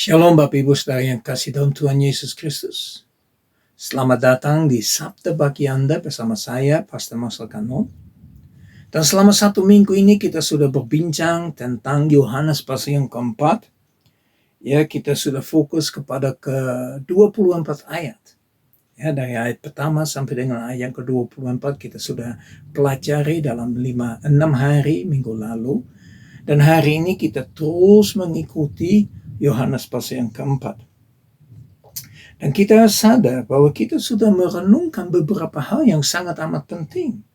Shalom Bapak Ibu Saudara yang kasih dalam Tuhan Yesus Kristus. Selamat datang di Sabda Bagi Anda bersama saya, Pastor Marcel Kano. Dan selama 1 minggu ini kita sudah berbincang tentang Yohanes pasal yang keempat. Ya, kita sudah fokus kepada ke-24 ayat. Ya, dari ayat pertama sampai dengan ayat ke-24 kita sudah pelajari dalam 6 hari minggu lalu. Dan hari ini kita terus mengikuti Yohanes pasal yang keempat. Dan kita sadar bahwa kita sudah merenungkan beberapa hal yang sangat amat penting.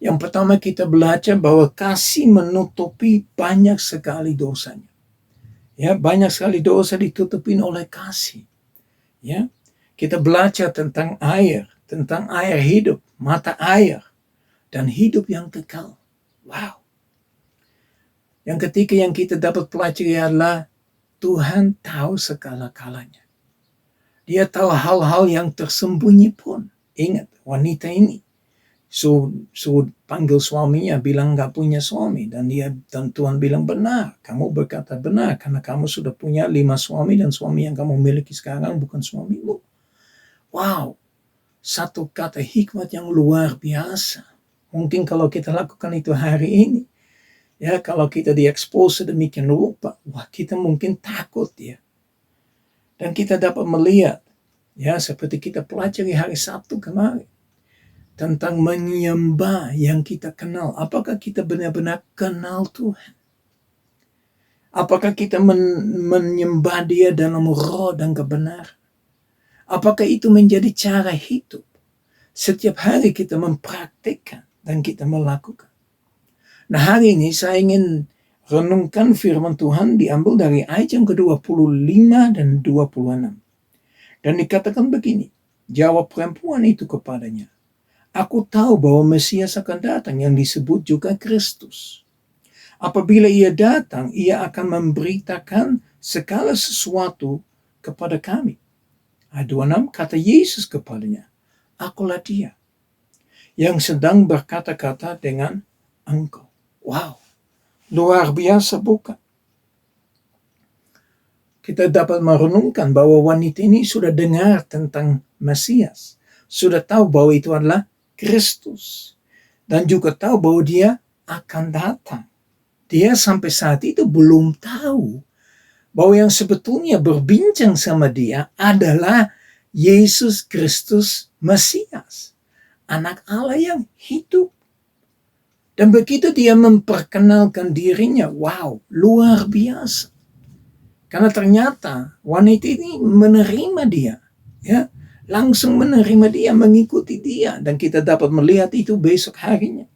Yang pertama kita belajar bahwa kasih menutupi banyak sekali dosanya. Ya, banyak sekali dosa ditutupin oleh kasih. Ya, kita belajar tentang air hidup, mata air, dan hidup yang kekal. Wow. Yang ketiga yang kita dapat pelajari adalah Tuhan tahu segala-galanya. Dia tahu hal-hal yang tersembunyi pun. Ingat, wanita ini suruh panggil suaminya, bilang gak punya suami. Dan Tuhan bilang benar, kamu berkata benar. Karena kamu sudah punya 5 suami dan suami yang kamu miliki sekarang bukan suamimu. Wow, satu kata hikmat yang luar biasa. Mungkin kalau kita lakukan itu hari ini, ya, kalau kita diekspos sedemikian rupa, wah kita mungkin takut ya. Dan kita dapat melihat, ya seperti kita pelajari hari Sabtu kemarin, tentang menyembah yang kita kenal. Apakah kita benar-benar kenal Tuhan? Apakah kita menyembah Dia dalam roh dan kebenaran? Apakah itu menjadi cara hidup? Setiap hari kita mempraktikkan dan kita melakukan. Nah hari ini saya ingin renungkan firman Tuhan diambil dari ayat yang ke-25 dan 26. Dan dikatakan begini, jawab perempuan itu kepadanya, aku tahu bahwa Mesias akan datang yang disebut juga Kristus. Apabila ia datang, ia akan memberitakan segala sesuatu kepada kami. Ayat 26 kata Yesus kepadanya, akulah dia yang sedang berkata-kata dengan engkau. Wow, luar biasa bukan? Kita dapat merenungkan bahwa wanita ini sudah dengar tentang Mesias. Sudah tahu bahwa itu adalah Kristus. Dan juga tahu bahwa dia akan datang. Dia sampai saat itu belum tahu bahwa yang sebetulnya berbincang sama dia adalah Yesus Kristus Mesias. Anak Allah yang hidup. Dan begitu dia memperkenalkan dirinya, wow, luar biasa. Karena ternyata wanita ini menerima dia, ya, langsung menerima dia, mengikuti dia, dan kita dapat melihat itu besok harinya.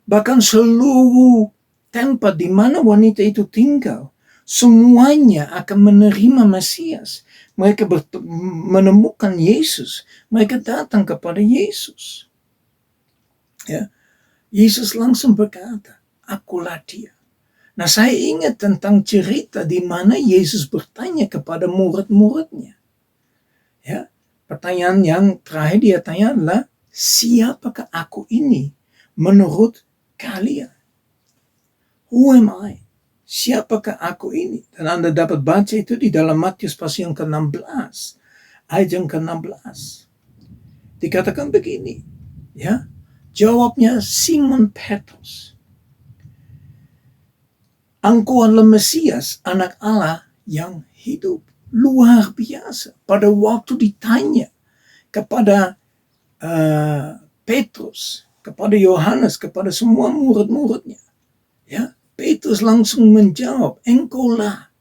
Bahkan seluruh tempat di mana wanita itu tinggal, semuanya akan menerima Mesias. Mereka menemukan Yesus, mereka datang kepada Yesus. Ya. Yesus langsung berkata, akulah dia. Nah saya ingat tentang cerita di mana Yesus bertanya kepada murid-muridnya. Ya, pertanyaan yang terakhir dia tanya adalah, siapakah aku ini menurut kalian? Who am I? Siapakah aku ini? Dan Anda dapat baca itu di dalam Matius pasal yang ke-16. Ayat yang ke-16. Dikatakan begini, ya. Jawabnya Simon Petrus, engkau adalah Mesias, anak Allah yang hidup. Luar biasa. Pada waktu ditanya kepada Petrus, kepada Yohanes, kepada semua murid-muridnya, ya, Petrus langsung menjawab, engkaulah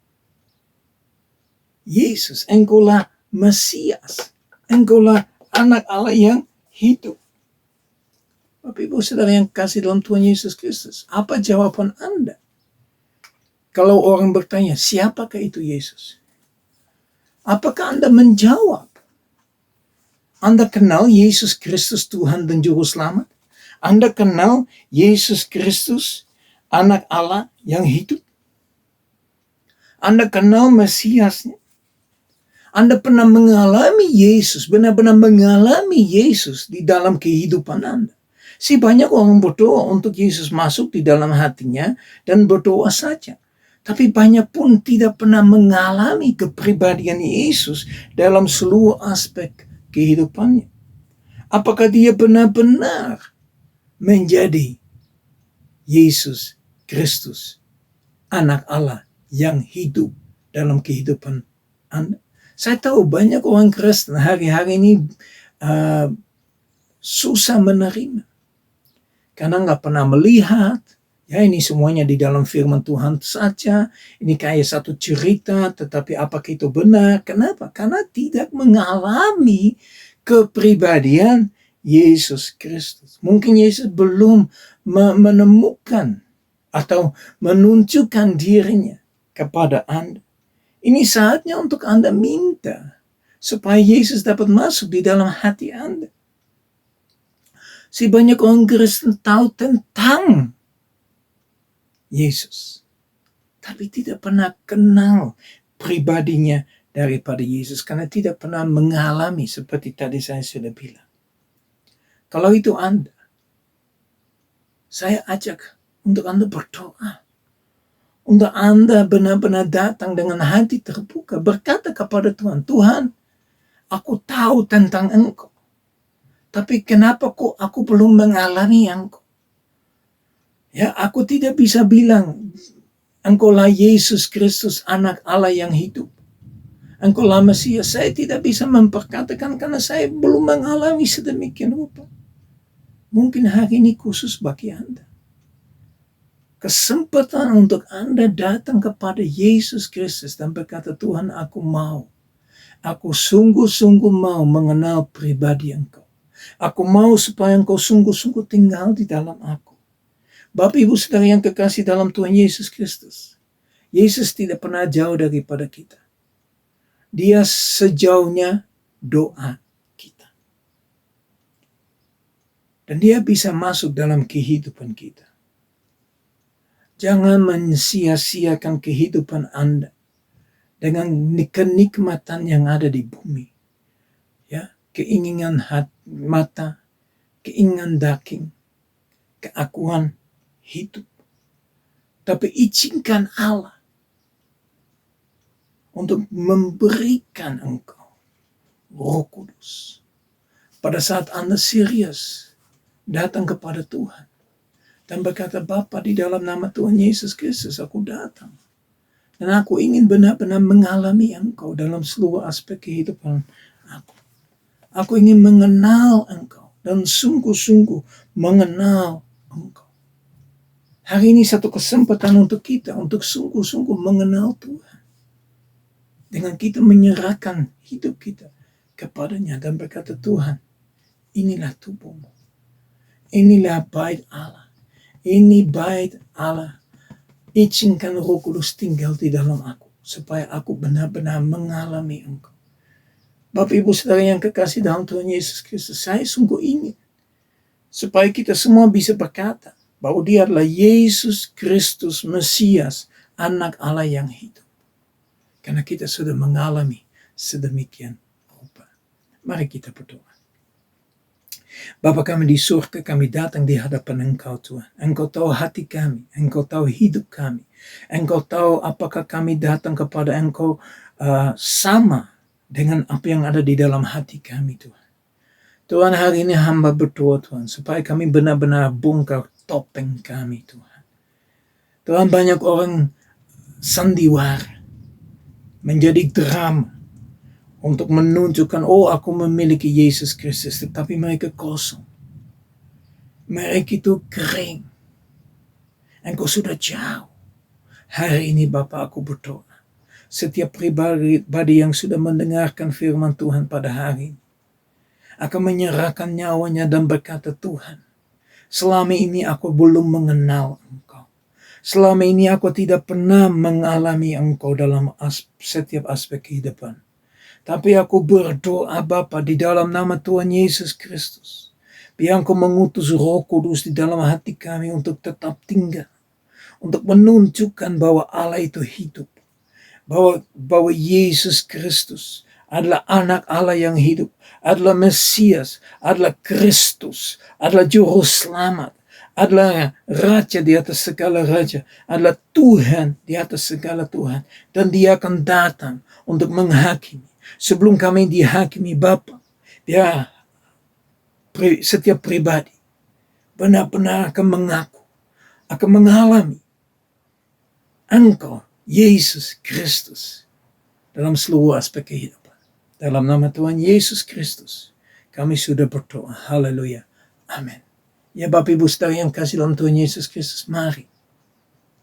Yesus, engkaulah Mesias, engkaulah anak Allah yang hidup. Bapak Ibu Saudara yang kasih dalam Tuhan Yesus Kristus, apa jawaban Anda? Kalau orang bertanya, siapakah itu Yesus? Apakah Anda menjawab? Anda kenal Yesus Kristus Tuhan dan Juru Selamat? Anda kenal Yesus Kristus, anak Allah yang hidup? Anda kenal Mesiasnya? Anda pernah mengalami Yesus, benar-benar mengalami Yesus di dalam kehidupan Anda? Si banyak orang berdoa untuk Yesus masuk di dalam hatinya dan berdoa saja. Tapi banyak pun tidak pernah mengalami kepribadian Yesus dalam seluruh aspek kehidupannya. Apakah dia benar-benar menjadi Yesus Kristus, anak Allah yang hidup dalam kehidupan Anda? Saya tahu banyak orang Kristen hari-hari ini susah menerima. Karena nggak pernah melihat, ya ini semuanya di dalam firman Tuhan saja. Ini kayak satu cerita, tetapi apakah itu benar? Kenapa? Karena tidak mengalami kepribadian Yesus Kristus. Mungkin Yesus belum menemukan atau menunjukkan dirinya kepada Anda. Ini saatnya untuk Anda minta supaya Yesus dapat masuk di dalam hati Anda. Si banyak orang Kristen tahu tentang Yesus, tapi tidak pernah kenal pribadinya daripada Yesus, karena tidak pernah mengalami seperti tadi saya sudah bilang. Kalau itu Anda, saya ajak untuk Anda berdoa. Untuk Anda benar-benar datang dengan hati terbuka, berkata kepada Tuhan, Tuhan, aku tahu tentang Engkau. Tapi kenapa kok aku belum mengalami Engkau? Ya, aku tidak bisa bilang Engkaulah Yesus Kristus, anak Allah yang hidup. Engkaulah Mesias. Saya tidak bisa memperkatakan karena saya belum mengalami sedemikian rupa. Mungkin hari ini khusus bagi Anda. Kesempatan untuk Anda datang kepada Yesus Kristus dan berkata, Tuhan, aku mau. Aku sungguh-sungguh mau mengenal pribadi Engkau. Aku mau supaya Engkau sungguh-sungguh tinggal di dalam aku. Bapak Ibu Saudara yang kekasih dalam Tuhan Yesus Kristus. Yesus tidak pernah jauh daripada kita. Dia sejauhnya doa kita. Dan dia bisa masuk dalam kehidupan kita. Jangan mensia-siakan kehidupan Anda dengan kenikmatan yang ada di bumi. Ya, keinginan mata, keinginan daging, keakuan hidup. Tapi izinkan Allah untuk memberikan engkau Roh Kudus. Pada saat Anda serius datang kepada Tuhan dan berkata, Bapa, di dalam nama Tuhan Yesus Kristus aku datang. Dan aku ingin benar-benar mengalami Engkau dalam seluruh aspek kehidupan aku. Aku ingin mengenal Engkau dan sungguh-sungguh mengenal Engkau. Hari ini satu kesempatan untuk kita untuk sungguh-sungguh mengenal Tuhan. Dengan kita menyerahkan hidup kita kepadanya dan berkata, Tuhan, inilah tubuhmu. Inilah bait Allah. Ini bait Allah. Izinkan Roh Kudus tinggal di dalam aku, supaya aku benar-benar mengalami Engkau. Bapak Ibu Saudara yang kekasih dalam Tuhan Yesus Kristus, saya sungguh ingin supaya kita semua bisa berkata bahwa dia adalah Yesus Kristus Mesias, anak Allah yang hidup. Karena kita sudah mengalami sedemikian rupa. Mari kita berdoa. Bapa kami di surga, kami datang di hadapan Engkau Tuhan. Engkau tahu hati kami, Engkau tahu hidup kami. Engkau tahu apakah kami datang kepada Engkau sama dengan apa yang ada di dalam hati kami Tuhan. Tuhan, hari ini hamba berdoa Tuhan, supaya kami benar-benar bongkar topeng kami Tuhan. Tuhan, banyak orang sandiwara, menjadi drama, untuk menunjukkan, oh aku memiliki Yesus Kristus, tetapi mereka kosong. Mereka itu kering. Engkau sudah jauh. Hari ini Bapa aku berdoa. Setiap pribadi yang sudah mendengarkan firman Tuhan pada hari ini, akan menyerahkan nyawanya dan berkata, Tuhan, selama ini aku belum mengenal Engkau. Selama ini aku tidak pernah mengalami Engkau dalam setiap aspek kehidupan. Tapi aku berdoa Bapa di dalam nama Tuhan Yesus Kristus. Biar Engkau mengutus Roh Kudus di dalam hati kami untuk tetap tinggal. Untuk menunjukkan bahwa Allah itu hidup. Bahwa Yesus Kristus adalah anak Allah yang hidup. Adalah Mesias. Adalah Kristus. Adalah Juru Selamat. adalah Raja di atas segala raja, adalah Tuhan di atas segala Tuhan. Dan Dia akan datang untuk menghakimi. Sebelum kami dihakimi Bapa, Dia setiap pribadi benar-benar akan mengaku, akan mengalami Engkau, Yesus Kristus, dalam seluruh aspek kehidupan. Dalam nama Tuhan Yesus Kristus, kami sudah berdoa. Haleluya. Amin. Ya Bapak Ibu Saudara yang kasih dalam Tuhan Yesus Kristus, mari.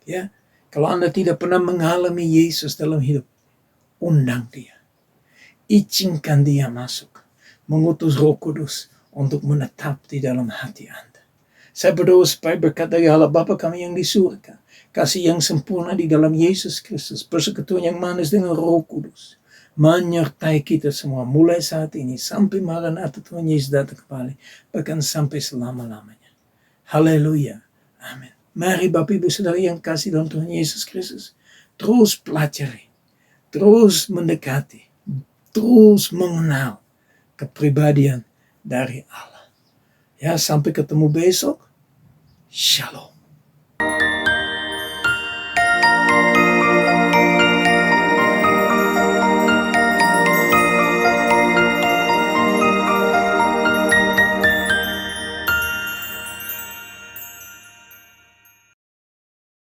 Ya, kalau Anda tidak pernah mengalami Yesus dalam hidup, undang Dia. Izinkan Dia masuk. Mengutus Roh Kudus untuk menetap di dalam hati Anda. Saya berdoa supaya berkat dari Allah Bapa kami yang di surga, kasih yang sempurna di dalam Yesus Kristus, persekutuan yang manis dengan Roh Kudus, menyertai kita semua mulai saat ini sampai Maranatha Tuhan Yesus datang kembali, bahkan sampai selama-lamanya. Haleluya. Amin. Mari Bapak Ibu Saudara yang kasih dalam Tuhan Yesus Kristus, terus pelajari, terus mendekati, terus mengenal kepribadian dari Allah. Ya, sampai ketemu besok. Shalom.